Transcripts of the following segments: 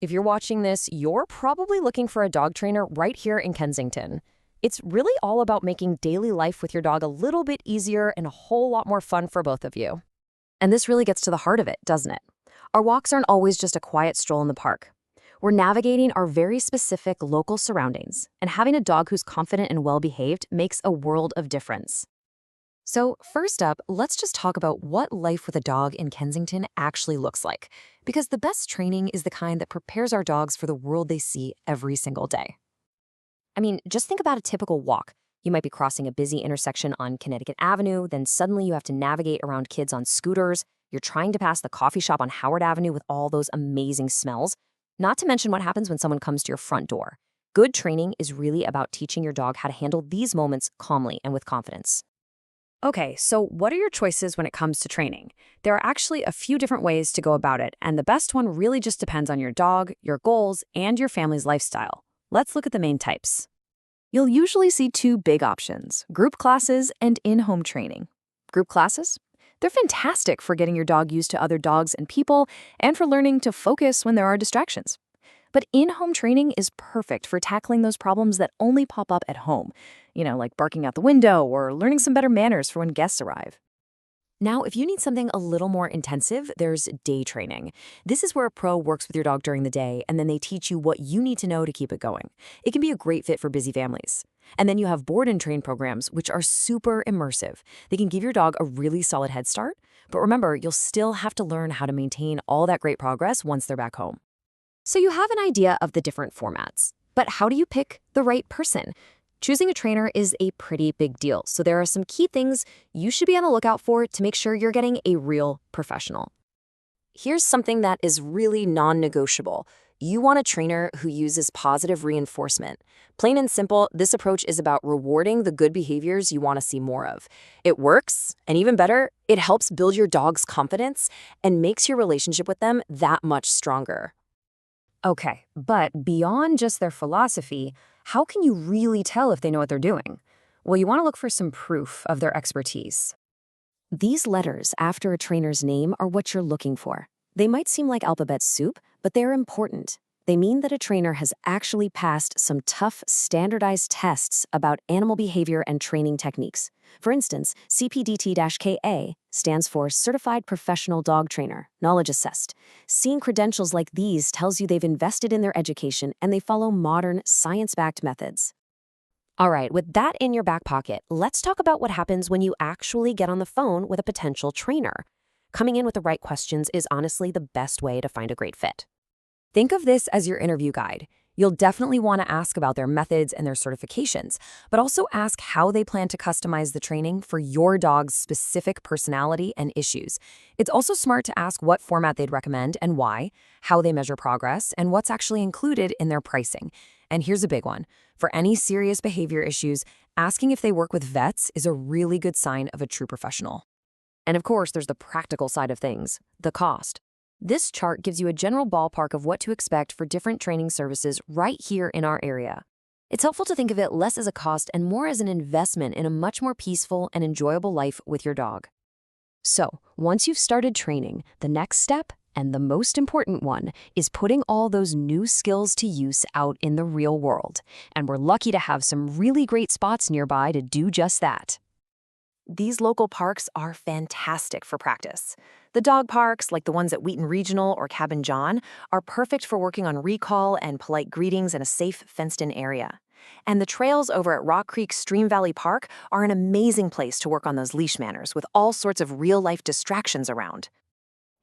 If you're watching this, you're probably looking for a dog trainer right here in Kensington. It's really all about making daily life with your dog a little bit easier and a whole lot more fun for both of you. And this really gets to the heart of it, doesn't it? Our walks aren't always just a quiet stroll in the park. We're navigating our very specific local surroundings, and having a dog who's confident and well-behaved makes a world of difference. So first up, let's just talk about what life with a dog in Kensington actually looks like, because the best training is the kind that prepares our dogs for the world they see every single day. I mean, just think about a typical walk. You might be crossing a busy intersection on Connecticut Avenue, then suddenly you have to navigate around kids on scooters. You're trying to pass the coffee shop on Howard Avenue with all those amazing smells. Not to mention what happens when someone comes to your front door. Good training is really about teaching your dog how to handle these moments calmly and with confidence. Okay, so what are your choices when it comes to training? There are actually a few different ways to go about it, and the best one really just depends on your dog, your goals, and your family's lifestyle. Let's look at the main types. You'll usually see two big options: group classes and in-home training. Group classes? They're fantastic for getting your dog used to other dogs and people, and for learning to focus when there are distractions. But in-home training is perfect for tackling those problems that only pop up at home, like barking out the window or learning some better manners for when guests arrive. Now, if you need something a little more intensive, there's day training. This is where a pro works with your dog during the day, and then they teach you what you need to know to keep it going. It can be a great fit for busy families. And then you have board and train programs, which are super immersive. They can give your dog a really solid head start, but remember, you'll still have to learn how to maintain all that great progress once they're back home. So you have an idea of the different formats, but how do you pick the right person? Choosing a trainer is a pretty big deal, so there are some key things you should be on the lookout for to make sure you're getting a real professional. Here's something that is really non-negotiable. You want a trainer who uses positive reinforcement. Plain and simple, this approach is about rewarding the good behaviors you want to see more of. It works, and even better, it helps build your dog's confidence and makes your relationship with them that much stronger. Okay, but beyond just their philosophy, how can you really tell if they know what they're doing? Well, you want to look for some proof of their expertise. These letters after a trainer's name are what you're looking for. They might seem like alphabet soup, but they're important. They mean that a trainer has actually passed some tough, standardized tests about animal behavior and training techniques. For instance, CPDT-KA stands for Certified Professional Dog Trainer, Knowledge Assessed. Seeing credentials like these tells you they've invested in their education and they follow modern, science-backed methods. All right, with that in your back pocket, let's talk about what happens when you actually get on the phone with a potential trainer. Coming in with the right questions is honestly the best way to find a great fit. Think of this as your interview guide. You'll definitely want to ask about their methods and their certifications, but also ask how they plan to customize the training for your dog's specific personality and issues. It's also smart to ask what format they'd recommend and why, how they measure progress, and what's actually included in their pricing. And here's a big one. For any serious behavior issues, asking if they work with vets is a really good sign of a true professional. And of course, there's the practical side of things, the cost. This chart gives you a general ballpark of what to expect for different training services right here in our area. It's helpful to think of it less as a cost and more as an investment in a much more peaceful and enjoyable life with your dog. So, once you've started training, the next step, and the most important one, is putting all those new skills to use out in the real world. And we're lucky to have some really great spots nearby to do just that. These local parks are fantastic for practice. The dog parks, like the ones at Wheaton Regional or Cabin John, are perfect for working on recall and polite greetings in a safe, fenced-in area. And the trails over at Rock Creek Stream Valley Park are an amazing place to work on those leash manners with all sorts of real-life distractions around.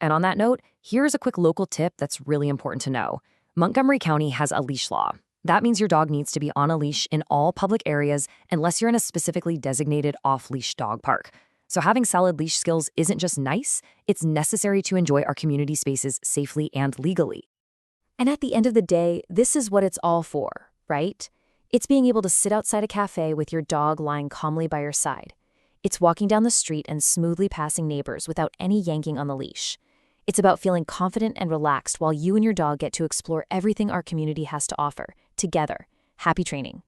And on that note, here's a quick local tip that's really important to know. Montgomery County has a leash law. That means your dog needs to be on a leash in all public areas unless you're in a specifically designated off-leash dog park. So having solid leash skills isn't just nice, it's necessary to enjoy our community spaces safely and legally. And at the end of the day, this is what it's all for, right? It's being able to sit outside a cafe with your dog lying calmly by your side. It's walking down the street and smoothly passing neighbors without any yanking on the leash. It's about feeling confident and relaxed while you and your dog get to explore everything our community has to offer, together. Happy training.